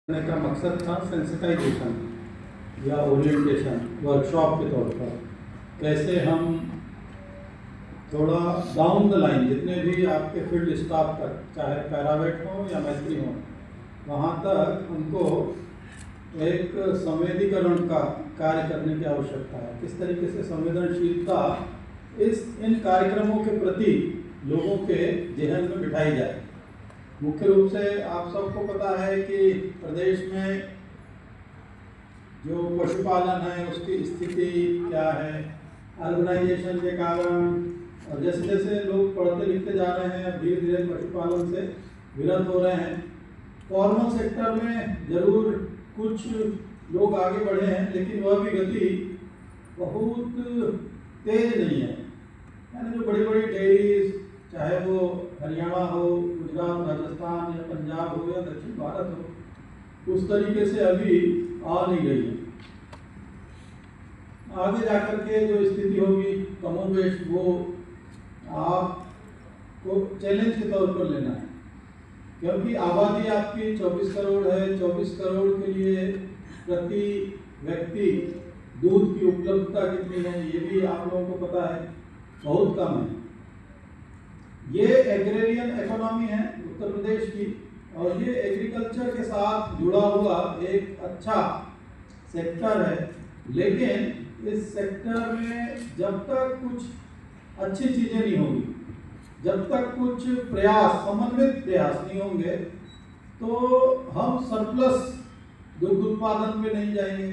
करने का मकसद था सेंसिटाइजेशन या ओरिएंटेशन वर्कशॉप के तौर पर कैसे हम थोड़ा डाउन द लाइन जितने भी आपके फील्ड स्टाफ तक चाहे पैरावेट हो या मैत्री हो वहाँ तक हमको एक संवेदीकरण का कार्य करने की आवश्यकता है। किस तरीके से संवेदनशीलता इन कार्यक्रमों के प्रति लोगों के जहन में बिठाई जाए। मुख्य रूप से आप सबको पता है कि प्रदेश में जो पशुपालन है उसकी स्थिति क्या है, अर्बनाइजेशन के कारण और जैसे जैसे लोग पढ़ते लिखते जा रहे हैं धीरे धीरे पशुपालन से विरत हो रहे हैं। फॉर्मल सेक्टर में जरूर कुछ लोग आगे बढ़े हैं लेकिन वह भी गति बहुत तेज नहीं है। यानी जो बड़ी बड़ी डेयरीज चाहे वो हरियाणा हो, गुजरात, राजस्थान या पंजाब हो या दक्षिण भारत हो, उस तरीके से अभी आ नहीं रही है। आगे जाकर के जो स्थिति होगी कमोबेश वो आपको चैलेंज के तौर पर लेना है, क्योंकि आबादी आपकी 24 करोड़ है। 24 करोड़ के लिए प्रति व्यक्ति दूध की उपलब्धता कितनी है ये भी आप लोगों को पता है, बहुत कम है। ये एग्रेरियन इकोनॉमी है उत्तर प्रदेश की और ये एग्रीकल्चर के साथ जुड़ा हुआ एक अच्छा सेक्टर है, लेकिन इस सेक्टर में जब तक कुछ अच्छी चीज़ें नहीं होंगी, जब तक कुछ प्रयास समन्वित प्रयास नहीं होंगे तो हम सरप्लस दुग्ध उत्पादन पे नहीं जाएंगे।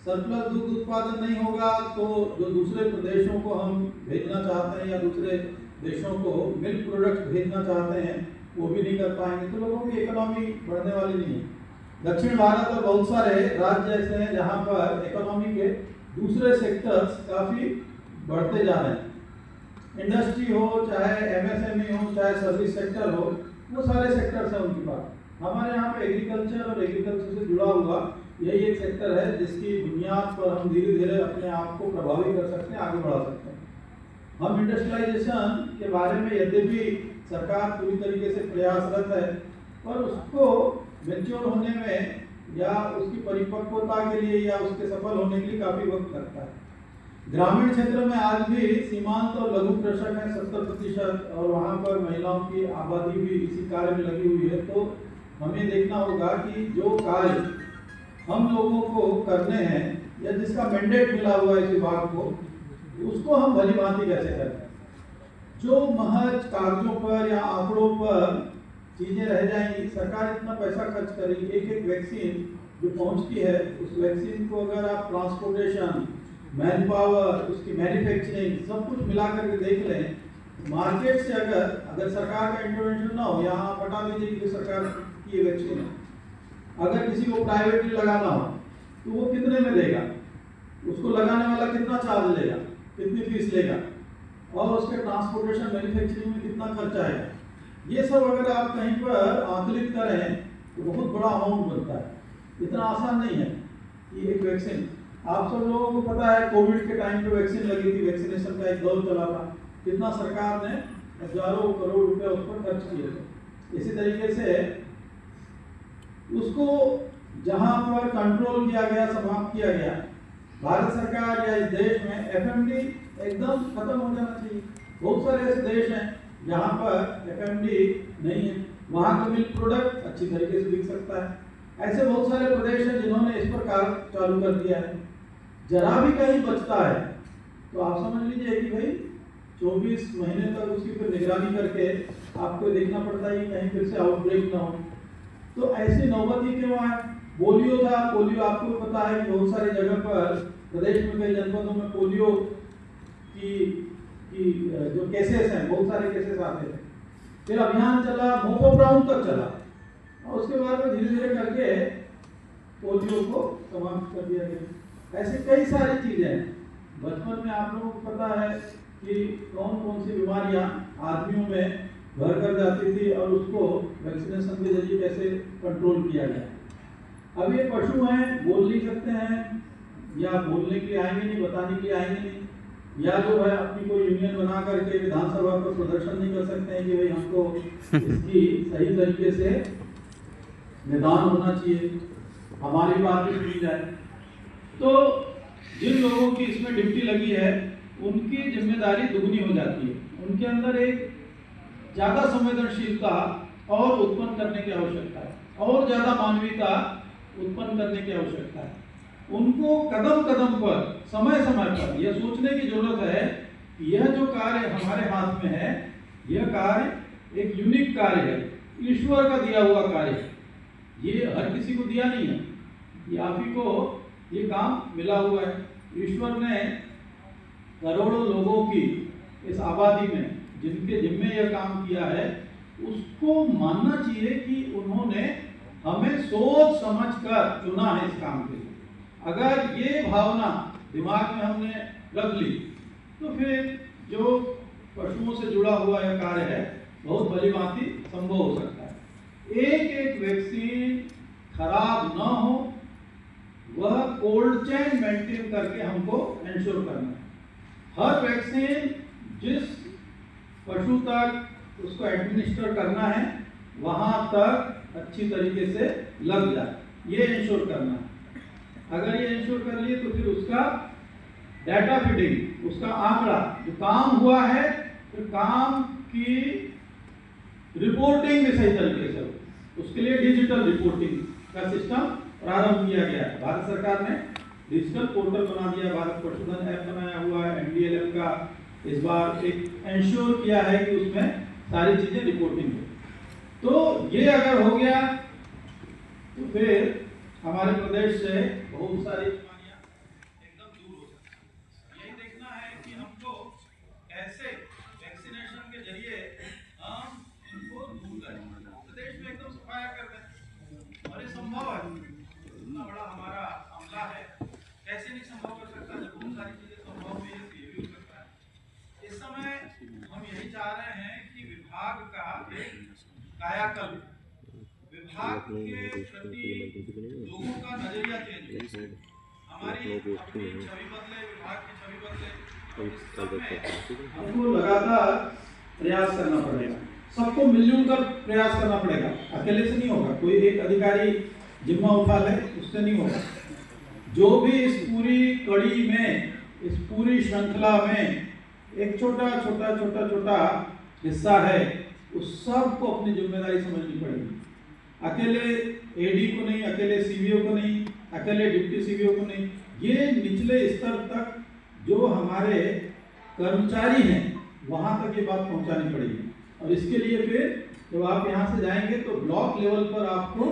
सरप्लस दुग्ध उत्पादन नहीं होगा तो जो दूसरे प्रदेशों को हम भेजना चाहते हैं या दूसरे देशों को मिल्क प्रोडक्ट भेजना चाहते हैं वो भी नहीं कर पाएंगे, तो लोगों की इकोनॉमी बढ़ने वाली नहीं है। दक्षिण भारत और बहुत सारे राज्य ऐसे हैं जहाँ पर इकोनॉमी के दूसरे सेक्टर्स काफ़ी बढ़ते जा रहे हैं। इंडस्ट्री हो चाहे एमएसएमई हो चाहे सर्विस सेक्टर हो, वो सारे सेक्टर्स हैं उनके पास। हमारे यहाँ पे एग्रीकल्चर और एग्रीकल्चर से जुड़ा हुआ यही एक सेक्टर है जिसकी बुनियाद पर हम धीरे धीरे अपने आप को प्रभावी कर सकते हैं, आगे बढ़ा सकते हैं। हम इंडस्ट्रियलाइजेशन के बारे में यद्यपि सरकार पूरी तरीके से प्रयासरत है, पर उसको मैच्योर होने में या उसकी परिपक्वता के लिए या उसके सफल होने के लिए काफ़ी वक्त लगता है। ग्रामीण क्षेत्र में आज भी सीमांत और लघु कृषक हैं 70%, और वहाँ पर महिलाओं की आबादी भी इसी कार्य में लगी हुई है। तो हमें देखना होगा कि जो कार्य हम लोगों को करने हैं या जिसका मैंडेट मिला हुआ है इस विभाग को, उसको हम भली भांति कैसे करें। जो महज कागजों पर या आंकड़ों पर चीज़ें रह जाएंगी, सरकार इतना पैसा खर्च करेगी, एक एक वैक्सीन जो पहुंचती है उस वैक्सीन को अगर आप ट्रांसपोर्टेशन, मैन पावर, उसकी मैन्युफैक्चरिंग सब कुछ मिला करके देख लें, मार्केट से अगर सरकार का इंटरवेंशन ना हो, यहाँ बता दीजिए कि सरकार की ये वैक्सीन है, अगर किसी को प्राइवेटली लगाना हो तो वो कितने में देगा, उसको लगाने वाला कितना चार्ज लेगा, कितनी फीस लेगा और उसके ट्रांसपोर्टेशन मैन्युफैक्चरिंग में कितना खर्च आएगा। ये सब अगर आप कहीं पर आकलित करें तो बहुत बड़ा अमाउंट बनता है। इतना आसान नहीं है कि एक वैक्सीन, आप सब लोगों को पता है कोविड के टाइम पे वैक्सीन लगी थी, वैक्सीनेशन का एक दौर चला था, कितना सरकार ने हजारों करोड़ रुपए उस पर खर्च किए थे। इसी तरीके से उसको जहां पर कंट्रोल किया गया, समाप्त किया गया, भारत सरकार या इस देश में एफएमडी एकदम खत्म हो जाना चाहिए। बहुत सारे ऐसे देश हैं जहां पर एफएमडी नहीं है, वहां का मिल्क प्रोडक्ट अच्छी तरीके से बिक सकता है। ऐसे बहुत सारे प्रदेश हैं जिन्होंने इस पर कार्य चालू कर दिया है। जरा भी कहीं बचता है तो आप समझ लीजिए कि भाई 24 महीने तक उसकी फिर निगरानी करके आपको देखना पड़ता है कि कहीं फिर से आउटब्रेक ना हो। तो ऐसी नौबत ही क्यों है। पोलियो था, पोलियो आपको पता है कि बहुत सारी जगह पर प्रदेश में कई जनपदों में पोलियो की जो केसेस हैं, बहुत सारे केसेस आते थे। फिर अभियान चला, मोको ब्राउन तक चला और उसके बाद में धीरे धीरे करके पोलियो को समाप्त कर दिया गया। ऐसे कई सारी चीजें हैं। बचपन में आप लोगों को पता है कि कौन कौन सी बीमारियां आदमियों में भर कर जाती थी और उसको वैक्सीनेशन के जरिए कैसे कंट्रोल किया गया। अब ये पशु हैं, बोल नहीं सकते हैं या बोलने के लिए आएंगे नहीं, बताने के लिए आएंगे नहीं, या जो है अपनी कोई यूनियन बना करके विधानसभा पर प्रदर्शन नहीं कर सकते हैं कि भाई हमको इसकी सही तरीके से निदान होना चाहिए, हमारी बात भी सुनी जाए। तो जिन लोगों की इसमें ड्यूटी लगी है उनकी जिम्मेदारी दुगनी हो जाती है, उनके अंदर एक ज़्यादा संवेदनशीलता और उत्पन्न करने की आवश्यकता है, और ज़्यादा मानवीयता उत्पन्न करने की आवश्यकता है। उनको कदम कदम पर, समय समय पर यह सोचने की जरूरत है कि यह जो कार्य हमारे हाथ में है, यह कार्य एक यूनिक कार्य है, ईश्वर का दिया हुआ कार्य है, ये हर किसी को दिया नहीं है, ये आप ही को ये काम मिला हुआ है। ईश्वर ने करोड़ों लोगों की इस आबादी में जिनके जिम्मे यह काम किया है, उसको मानना चाहिए कि उन्होंने हमें सोच समझ कर चुना है इस काम के लिए। अगर ये भावना दिमाग में हमने रख ली तो फिर जो पशुओं से जुड़ा हुआ यह कार्य है बहुत भली भांति संभव हो सकता है। एक एक वैक्सीन खराब ना हो, वह कोल्ड चेन मेंटेन करके हमको इंश्योर करना है। हर वैक्सीन जिस पशु तक उसको एडमिनिस्टर करना है वहां तक अच्छी तरीके से लग जाए, ये इंश्योर करना है। अगर ये इंश्योर कर लिए तो फिर उसका डाटा फीडिंग, उसका आंकड़ा जो काम हुआ है, फिर काम की रिपोर्टिंग भी सही तरीके से हो, उसके लिए डिजिटल रिपोर्टिंग का सिस्टम प्रारंभ किया गया है। भारत सरकार ने डिजिटल पोर्टल बना दिया, भारत पशुधन ऐप बनाया हुआ है, NDLM का इस बार एक इंश्योर किया है कि उसमें सारी चीजें रिपोर्टिंग हो। तो ये अगर हो गया तो फिर हमारे प्रदेश से बहुत सारी बीमारियां एकदम दूर हो सकती हैं। यही देखना है कि हमको कैसे वैक्सीनेशन के जरिए हम इनको दूर करें, प्रदेश में एकदम सफाया कर दें। और ये संभव है, इतना बड़ा हमारा मामला है, कैसे नहीं संभव कर सकता, जब बहुत सारी चीजें संभव हुई है तो ये भी हो सकता है। इस समय हम यही चाह रहे हैं कि विभाग का एक कायाकल्प, विभाग के प्रति लोगों का नजरिया चेंज हो, हमारी अपनी छवि बदले, विभाग की छवि बदले। हमको लगातार प्रयास करना पड़ेगा, सबको मिलजुल कर प्रयास करना पड़ेगा, अकेले से नहीं होगा। कोई एक अधिकारी जिम्मा उठा ले उससे नहीं होगा। जो भी इस पूरी कड़ी में, इस पूरी श्रृंखला में एक छोटा छोटा छोटा छोटा हिस्सा है, उस सब को अपनी जिम्मेदारी समझनी पड़ेगी। अकेले AD को नहीं, अकेले CBO को नहीं, अकेले डिप्टी CBO को नहीं, ये निचले स्तर तक जो हमारे कर्मचारी हैं वहां तक ये बात पहुंचानी पड़ेगी। और इसके लिए फिर जब आप यहाँ से जाएंगे तो ब्लॉक लेवल पर आपको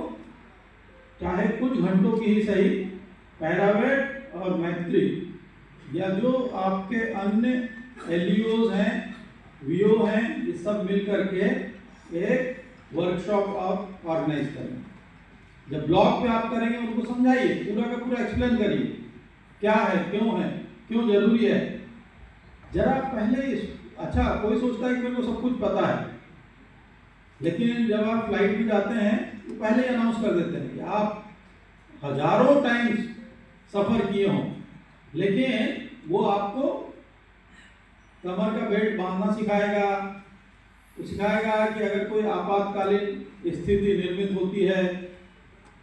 चाहे कुछ घंटों की ही सही पैरावेट और मैत्री या जो आपके अन्य LEOs हैं, VO हैं, ये सब मिल करके एक वर्कशॉप आप ऑर्गेनाइज करें। जब ब्लॉक पे आप करेंगे उनको समझाइए, पूरा का पूरा एक्सप्लेन करिए क्या है, क्यों जरूरी है। जरा पहले अच्छा, कोई सोचता है कि मेरे को सब कुछ पता है, लेकिन जब आप फ्लाइट में जाते हैं तो पहले ही अनाउंस कर देते हैं कि आप हजारों टाइम्स सफर किए हों, लेकिन वो आपको कमर का बेल्ट बांधना सिखाएगा, तो सिखाएगा कि अगर कोई आपातकालीन स्थिति निर्मित होती है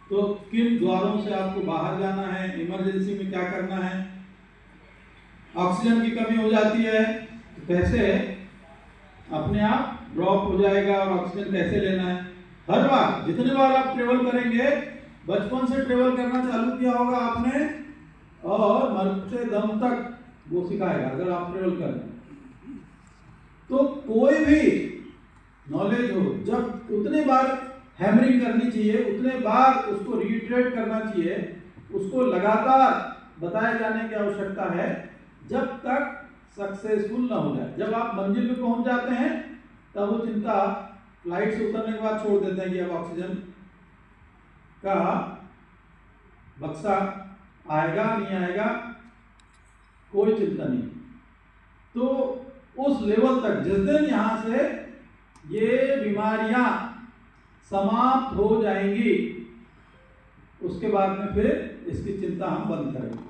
तो किन द्वारों से आपको बाहर जाना है, इमरजेंसी में क्या करना है, ऑक्सीजन की कमी हो जाती है तो कैसे अपने आप ड्रॉप हो जाएगा और ऑक्सीजन कैसे लेना है। हर बार जितने बार आप ट्रेवल करेंगे, बचपन से ट्रेवल करना चालू किया होगा आपने और मरते दम तक वो सिखाएगा अगर आप ट्रेवल करें। तो कोई भी नॉलेज हो, जब उतने बार हैमरिंग करनी चाहिए, उतने बार उसको रीट्रेट करना चाहिए, उसको लगातार बताए जाने की आवश्यकता है जब तक सक्सेसफुल ना हो जाए। जब आप मंजिल पे पहुंच जाते हैं तब वो चिंता फ्लाइट से उतरने के बाद छोड़ देते हैं कि अब ऑक्सीजन का बक्सा आएगा नहीं आएगा, कोई चिंता नहीं। तो उस लेवल तक जिस दिन यहाँ से ये बीमारियां समाप्त हो जाएंगी, उसके बाद में फिर इसकी चिंता हम बंद करेंगे।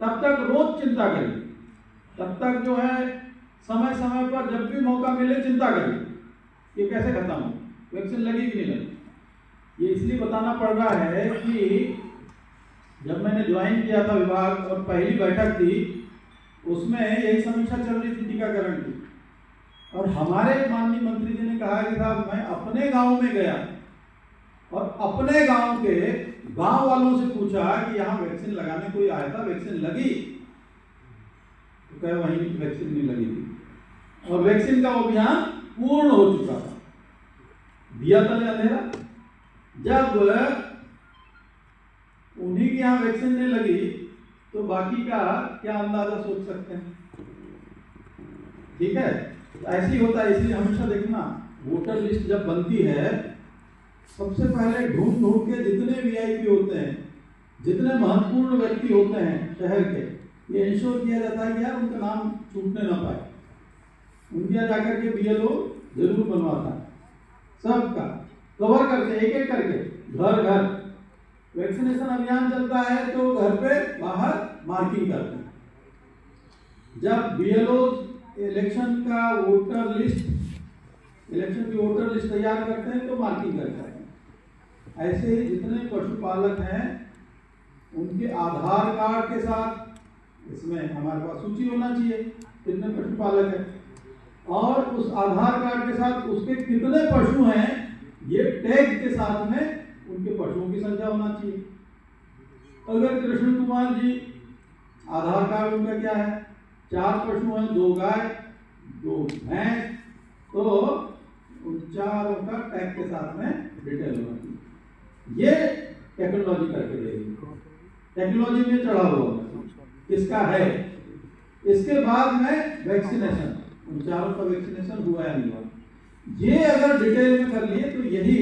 तब तक रोज चिंता करिए, तब तक जो है समय समय पर जब भी मौका मिले चिंता करिए ये कैसे खत्म हो, वैक्सीन लगी कि नहीं लगी। ये इसलिए बताना पड़ रहा है कि जब मैंने ज्वाइन किया था विभाग और पहली बैठक थी, उसमें यही समीक्षा चल रही थी टीकाकरण की, और हमारे माननीय मंत्री जी ने कहा कि साहब मैं अपने गांव में गया और अपने गांव के गांव वालों से पूछा कि यहाँ वैक्सीन लगाने कोई आया था, वैक्सीन लगी? तो कहे वहीं वैक्सीन नहीं लगी थी, और वैक्सीन का अभियान पूर्ण हो चुका था। दिया तले अंधेरा। जब उन्हीं के यहाँ वैक्सीन नहीं लगी तो बाकी का क्या अंदाजा सोच सकते हैं। ठीक है, ऐसे ही होता है। इसलिए हमेशा देखना, वोटर लिस्ट जब बनती है सबसे पहले ढूंढ के जितने वीआईपी होते हैं, जितने महत्वपूर्ण व्यक्ति होते हैं शहर के, ये इंश्योर किया जाता है कि यार उनका नाम छूटने ना पाए। उनके यहाँ जाकर के बीएलओ जरूर बनवाता है, सबका कवर करके एक एक करके घर घर वैक्सीनेशन अभियान चलता है तो घर पे बाहर मार्किंग करते हैं। जब बीएलओ इलेक्शन का वोटर लिस्ट, इलेक्शन की वोटर लिस्ट तैयार करते हैं तो मार्किंग करते हैं। ऐसे ही जितने पशुपालक हैं उनके आधार कार्ड के साथ इसमें हमारे पास सूची होना चाहिए कितने पशुपालक हैं, और उस आधार कार्ड के साथ उसके कितने पशु हैं ये टैग के साथ में उनके पशुओं की संख्या होना चाहिए। अगर कृष्ण कुमार जी आधार कार्ड उनका क्या है, 4 पशु हैं, 2 गाय 2 भैंस, तो उन चारों का टैग के साथ में डिटेल होना चाहिए। ये टेक्नोलॉजी करके देगी, टेक्नोलॉजी में चढ़ा हुआ किसका है। इसके बाद में वैक्सीनेशन, उन चारों का वैक्सीनेशन हुआ या नहीं हुआ, ये अगर डिटेल में कर लिए तो यही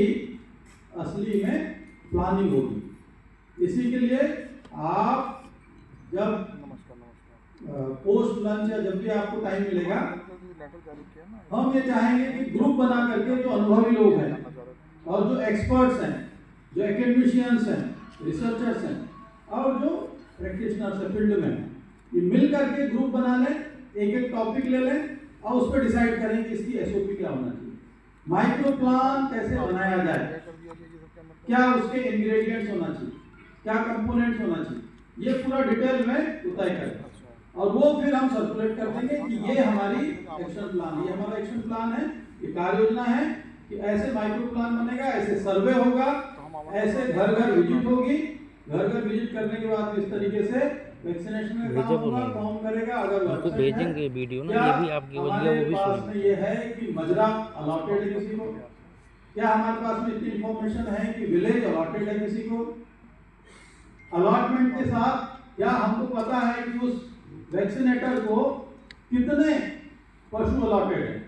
असली में प्लानिंग होगी। इसी के लिए आप जब पोस्ट लंच या जब भी आपको टाइम मिलेगा, हम ये चाहेंगे कि ग्रुप बना करके जो अनुभवी लोग हैं और जो एक्सपर्ट्स हैं, जो एकेडमिशियंस हैं, रिसर्चर्स हैं और जो प्रैक्टिशनर्स हैं फील्ड में, ये मिल करके ग्रुप बना लें, एक एक टॉपिक ले लें और उस पर डिसाइड करें कि इसकी एसओपी क्या होना चाहिए, माइक्रो प्लान कैसे बनाया जाए, क्या उसके इंग्रेडिएंट्स होना चाहिए, क्या कंपोनेंट्स होना चाहिए, ये पूरा डिटेल में तय करें। और वो फिर हम सर्कुलेट कर देंगे कि ये हमारी एक्शन प्लान, ये हमारा एक्शन प्लान है, ये कार्य योजना है कि ऐसे माइक्रो प्लान बनेगा, ऐसे सर्वे होगा, ऐसे घर घर विजिट होगी, घर घर विजिट करने के बाद इस तरीके से वैक्सीनेशन का काम होगा, कौन करेगा। अगर उनको भेजेंगे वीडियो ना, ये भी आपकी बोलिए वो भी सुनिए। ये है कि मजरा अलॉटेड है किसी को, क्या हमारे पास में इतनी इंफॉर्मेशन है कि विलेज अलॉटेड है किसी को, अलॉटमेंट के साथ क्या हमको पता है कि उस वैक्सीनेटर को कितने पशु अलॉटेड है,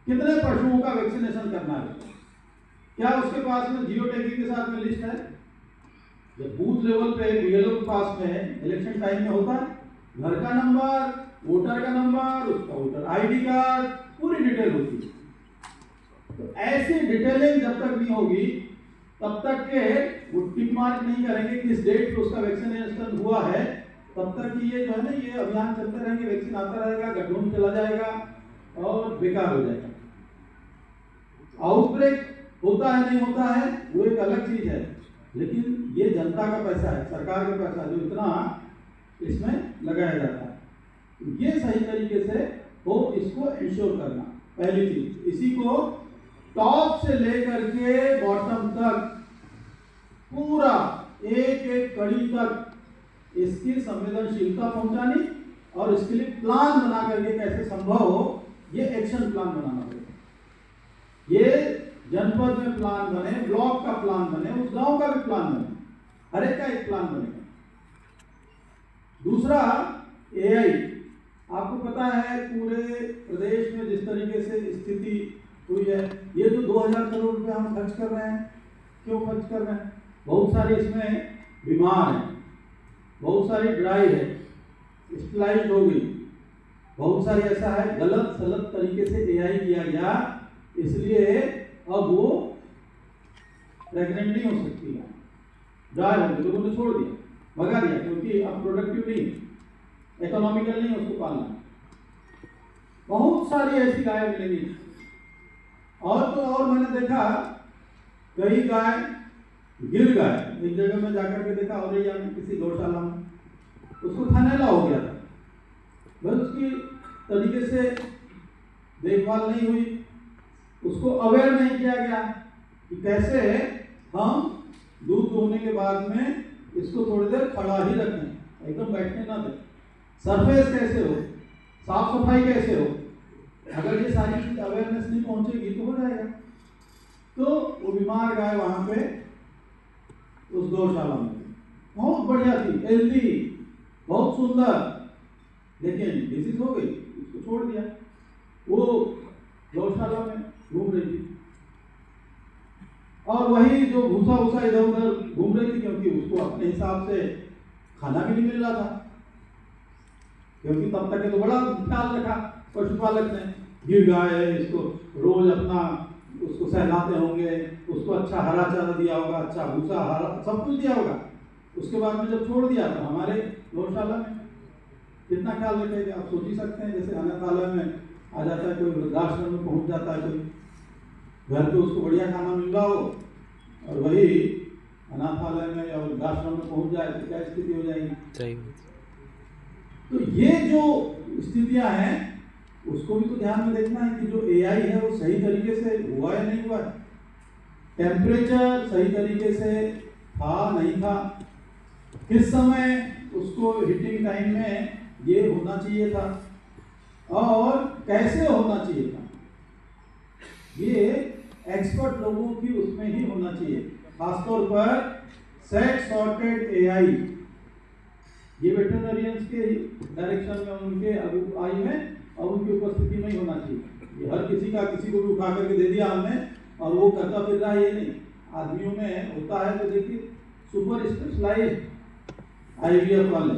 कितने पशुओं का वैक्सीनेशन करना है, क्या उसके पास में जियो टैगिंग के साथ में लिस्ट है। जब बूथ लेवल पे बीएलओ के पास में इलेक्शन टाइम में होता है, घर का नंबर, वोटर का नंबर, उसका वोटर आईडी कार्ड, पूरी डिटेल होती है। तो ऐसी डिटेलिंग जब तक नहीं होगी तब तक के वो टिक मार्क नहीं करेंगे किस डेट पे उसका वैक्सीनेशन हुआ है, तब तक कि ये जो है ना ये अभियान चलते रहेंगे, वैक्सीन आता रहेगा, गड्ढों में चला जाएगा और बेकार हो जाएगा। आउटब्रेक होता है नहीं होता है वो एक अलग चीज है, लेकिन ये जनता का पैसा है, सरकार का पैसा जो इतना इसमें लगाया जाता है, ये सही तरीके से हो, इसको इंश्योर करना पहली चीज। इसी को टॉप से लेकर के बॉटम तक पूरा एक एक कड़ी तक इसकी संवेदनशीलता पहुंचानी और इसके लिए प्लान बना करके कैसे संभव हो, ये एक्शन प्लान बनाना पड़ेगा। ये जनपद में प्लान बने, ब्लॉक का प्लान बने, उस गांव का भी प्लान बने, हर एक का एक प्लान बनेगा। दूसरा एआई, आपको पता है पूरे प्रदेश में जिस तरीके से स्थिति हुई है, ये जो 2000 करोड़ रुपए हम खर्च कर रहे हैं, क्यों खर्च कर रहे हैं, बहुत सारे इसमें बीमार हैं, बहुत सारी ड्राई है, स्टेलाइज हो गई, बहुत सारी ऐसा है गलत सलत तरीके से एआई किया गया, इसलिए अब वो प्रेग्नेंट नहीं हो सकती है, ड्राई हो गई, लोगों ने छोड़ दिया, भगा दिया, क्योंकि अब प्रोडक्टिव नहीं, इकोनॉमिकल नहीं उसको पालना। बहुत सारी ऐसी गाय मिलेंगी। और तो और मैंने देखा कई गाय गिर गए। एक जगह में जाकर के देखा औरैया में किसी गौशाला में, उसको थनैला हो गया था, बस उसकी तरीके से देखभाल नहीं हुई, उसको अवेयर नहीं किया गया कि कैसे हम दूध दोहने के बाद में इसको थोड़ी देर खड़ा ही रखें, एकदम बैठने ना दें, सरफेस कैसे हो, साफ सफाई कैसे हो। अगर ये सारी चीज अवेयरनेस नहीं पहुंचेगी तो हो जाएगा। तो वो बीमार गाय वहां पे उस गौशाला में बहुत बढ़िया थी, हेल्दी, बहुत सुंदर, लेकिन डिजीज हो गई, उसको छोड़ दिया। वो गौशाला में घूम रही थी और वही जो भूसा भूसा इधर उधर घूम रही थी, क्योंकि उसको अपने हिसाब से खाना भी नहीं मिल रहा था, क्योंकि तब तक तो बड़ा ख्याल रखा पशुपालक ने, गिर गाय है, इसको रोज अपना उसको सहलाते होंगे, उसको अच्छा हरा चारा दिया होगा, अच्छा भूसा हरा सब कुछ दिया होगा। उसके बाद में जब छोड़ दिया तो हमारे गौशाला में कितना ख्याल रखेगा आप सोच ही सकते हैं। जैसे अनाथालय में आ जाता है कोई, वृद्धाश्रम में पहुंच जाता है कोई, घर पे उसको बढ़िया खाना मिल रहा हो और वही अनाथालय में या वृद्धाश्रम में पहुंच जाए तो क्या स्थिति हो जाएगी। सही। तो ये जो स्थितियां हैं उसको भी तो ध्यान में देखना है कि जो एआई है वो सही तरीके से हुआ या नहीं हुआ, टेम्परेचर सही तरीके से था नहीं था, किस समय उसको हीटिंग टाइम में ये होना चाहिए था और कैसे होना चाहिए था, ये एक्सपर्ट लोगों की उसमें ही होना चाहिए। खासतौर पर सेट सॉर्टेड एआई, ये वेटरनरियंस के डायरेक्शन में उनके अगुवाई में और उनकी उपस्थिति में ही होना चाहिए। ये हर किसी का किसी को भी उठा करके दे दिया हमने और वो करता फिर रहा, ये नहीं। आदमियों में होता है तो देखिए सुपर स्पेशलाइज्ड आईवीएफ वाले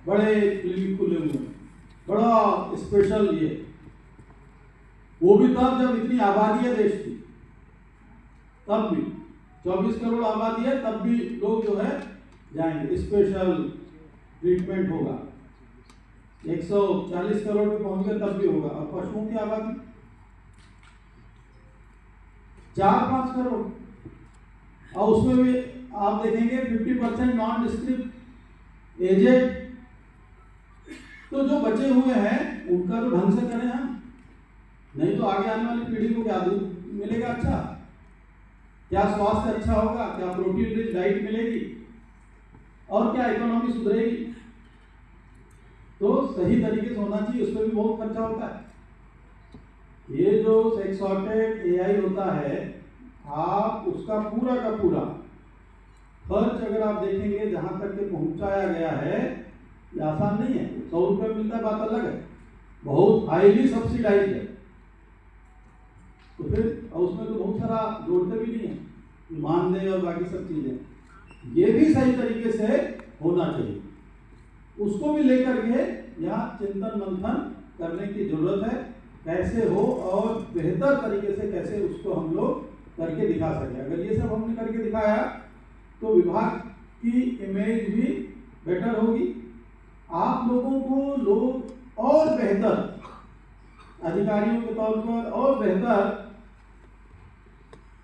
बड़े क्लिनिक खुले हुए, बड़ा स्पेशल, ये वो भी तब जब इतनी आबादी है देश की, तब भी 24 करोड़ आबादी है तब भी लोग जो है जाएंगे, स्पेशल ट्रीटमेंट होगा। 140 करोड़ पे पहुंच गए तब भी होगा। और पशुओं की आबादी 4-5 करोड़, और उसमें भी आप देखेंगे 50% नॉन डिस्क्रिप्ट एजेड। तो जो बचे हुए हैं उनका तो ढंग से करें हम, नहीं तो आगे आने वाली पीढ़ी को क्या दूध मिलेगा अच्छा, क्या स्वास्थ्य अच्छा होगा, क्या प्रोटीन रिच डाइट मिलेगी और क्या इकोनॉमी सुधरेगी। तो सही तरीके से होना चाहिए, उसमें भी बहुत खर्चा होता है। ये जो सेक्स सॉर्टेड एआई होता है, आप उसका पूरा का पूरा खर्च अगर आप देखेंगे जहां तक के पहुंचाया गया है, ये आसान नहीं है। 100 रुपये मिलता है बात अलग है, बहुत हाईली सब्सिडाइज है। तो फिर उसमें तो बहुत सारा जोड़ते भी नहीं है, मानदेय और बाकी सब चीजें, ये भी सही तरीके से होना चाहिए। उसको भी लेकर के यहाँ चिंतन मंथन करने की जरूरत है, कैसे हो और बेहतर तरीके से कैसे उसको हम लोग करके दिखा सके। अगर ये सब हमने करके दिखाया तो विभाग की इमेज भी बेटर होगी, आप लोगों को लोग और बेहतर अधिकारियों के तौर पर और बेहतर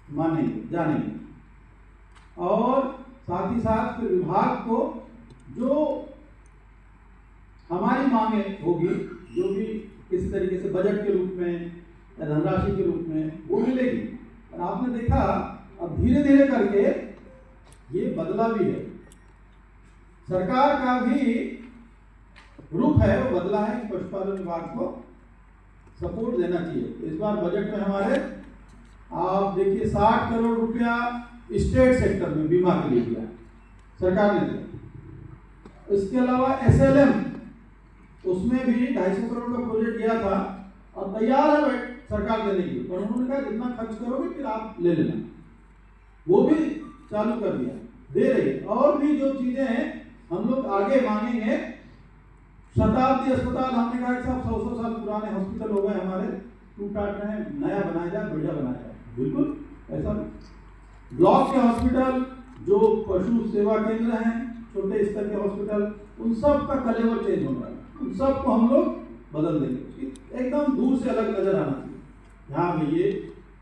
मानेंगे, जानेंगे, और साथ ही साथ विभाग को जो हमारी मांगे होगी, जो भी किसी तरीके से बजट के रूप में या धनराशि के रूप में, वो मिलेगी। और आपने देखा अब धीरे धीरे करके ये बदला भी है, सरकार का भी रुख है वो बदला है कि पशुपालन विभाग को सपोर्ट देना चाहिए। तो इस बार बजट में हमारे आप देखिए 60 करोड़ रुपया स्टेट सेक्टर में बीमा के लिए दिया सरकार ने दिया। इसके अलावा एसएलएम, उसमें भी 250 करोड़ का प्रोजेक्ट दिया था और तैयार है सरकार देने की, पर उन्होंने कहा जितना खर्च करोगे फिर आप ले लेना, वो भी चालू कर दिया, दे रही। और भी जो चीजें हैं हम लोग आगे मांगेंगे। शताब्दी अस्पताल, हमने कहा कि साहब 100 साल पुराने हॉस्पिटल हो गए हमारे, टूट टाट रहे हैं, नया बनाया जाए, बढ़िया बनाया जाए, बिल्कुल ऐसा। ब्लॉक के हॉस्पिटल, जो पशु सेवा केंद्र हैं, छोटे स्तर के हॉस्पिटल, उन सब का कलेवर चेंज होना है, उन सबको हम लोग बदल देंगे, एकदम दूर से अलग नजर आना चाहिए। यहाँ भी ये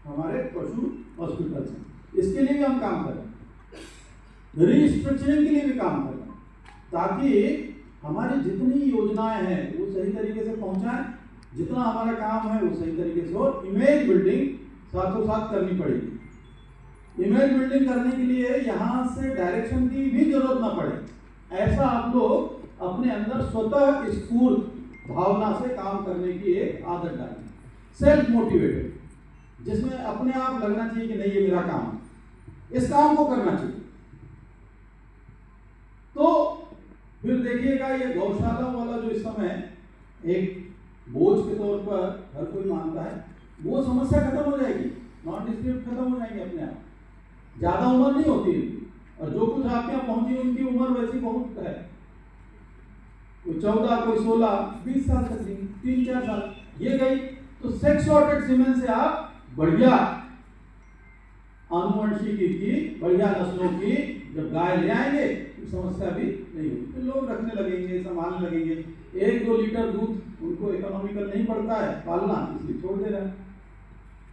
हमारे पशु हॉस्पिटल हैं। इसके लिए भी हम काम कर रहे हैं, रीस्ट्रक्चरिंग के लिए भी काम कर रहे हैं, ताकि हमारी जितनी योजनाएं हैं वो सही तरीके से पहुंचाएं, जितना हमारा काम है वो सही तरीके से, और इमेज बिल्डिंग साथों साथ करनी पड़ेगी। इमेज बिल्डिंग करने के लिए यहाँ से डायरेक्शन की भी जरूरत ना पड़े, ऐसा आप लोग अपने अंदर स्वतः स्फूर्त भावना से काम करने की एक आदत डालें, सेल्फ मोटिवेटेड, जिसमें अपने आप लगना चाहिए कि नहीं ये मेरा काम है, इस काम को करना चाहिए। तो फिर देखिएगा ये गौशाला वाला जो इस समय एक बोझ के तौर पर हर कोई मानता है, वो समस्या खत्म हो जाएगी, नॉन डिस्क्रिप्ट खत्म हो जाएंगे अपने आप, ज्यादा उम्र नहीं होती इनकी, और जो कुछ आपके यहाँ पहुंची उनकी उम्र वैसी बहुत है, कोई 14, कोई 16, 20 साल तक, 3-4 साल ये गई। तो सेक्स सॉर्टेड सीमेन से आप बढ़िया आनुवंशिकी की बढ़िया नस्लों की जब गाय ले आएंगे तो समस्या भी नहीं होगी, तो लोग रखने लगेंगे, संभालने लगेंगे। 1-2 लीटर दूध उनको इकोनॉमिकल नहीं पड़ता है पालना, इसलिए छोड़ दे रहे हैं।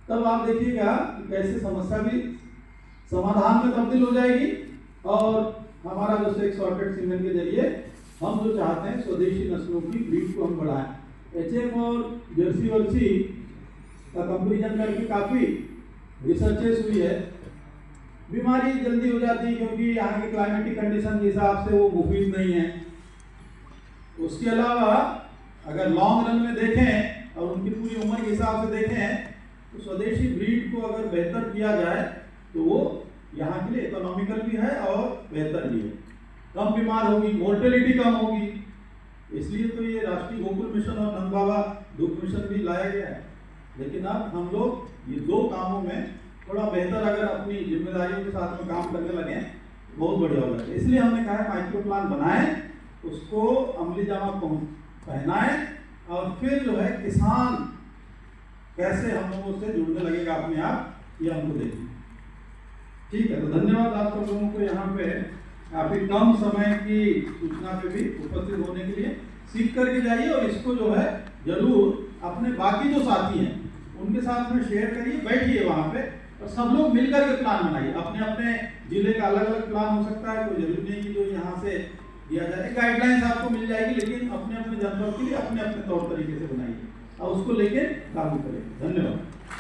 तब आप देखिएगा कि कैसे समस्या भी समाधान में तब्दील हो जाएगी, और हमारा जो सेक्स सॉर्टेड सीमेन के जरिए हम जो चाहते हैं स्वदेशी नस्लों की ब्रीड को हम बढ़ाएं। एचएफ और जर्सी वर्सी का कंपेरिजन करके काफी रिसर्चेस हुई है, बीमारी जल्दी हो जाती है क्योंकि यहाँ के क्लाइमेटिक कंडीशन के हिसाब से वो मुफीद नहीं है। उसके अलावा अगर लॉन्ग रन में देखें और उनकी पूरी उम्र के हिसाब से देखें तो स्वदेशी ब्रीड को अगर बेहतर किया जाए तो वो यहाँ के लिए इकोनॉमिकल भी है और बेहतर भी है, कम बीमार होगी, मोर्टेलिटी कम होगी। इसलिए तो ये राष्ट्रीय गोकुल मिशन और नंद बाबा दुग्ध मिशन भी लाया गया है। लेकिन अब हम लोग ये 2 कामों में थोड़ा बेहतर अगर अपनी जिम्मेदारियों के साथ में काम करने लगे बहुत बढ़िया होगा। इसलिए हमने कहा है माइक्रो प्लान बनाएं, उसको अमली जामा पहनाएं, और फिर जो है किसान कैसे हम लोगों से जुड़ने लगेगा अपने आप, ये हमको देखिए। ठीक है, तो धन्यवाद आप सब लोगों को यहाँ पे काफी कम समय की सूचना पे भी उपस्थित होने के लिए। सीख करके जाइए और इसको जो है जरूर अपने बाकी जो साथी हैं उनके साथ में शेयर करिए, बैठिए वहाँ पे और सब लोग मिलकर के प्लान बनाइए। अपने अपने जिले का अलग अलग प्लान हो सकता है, कोई जरूरी नहीं कि जो यहाँ से दिया जाए, गाइडलाइंस आपको मिल जाएगी, लेकिन अपने अपने जनपद के लिए अपने अपने तौर तरीके से बनाइए और उसको लेके लागू करें। धन्यवाद।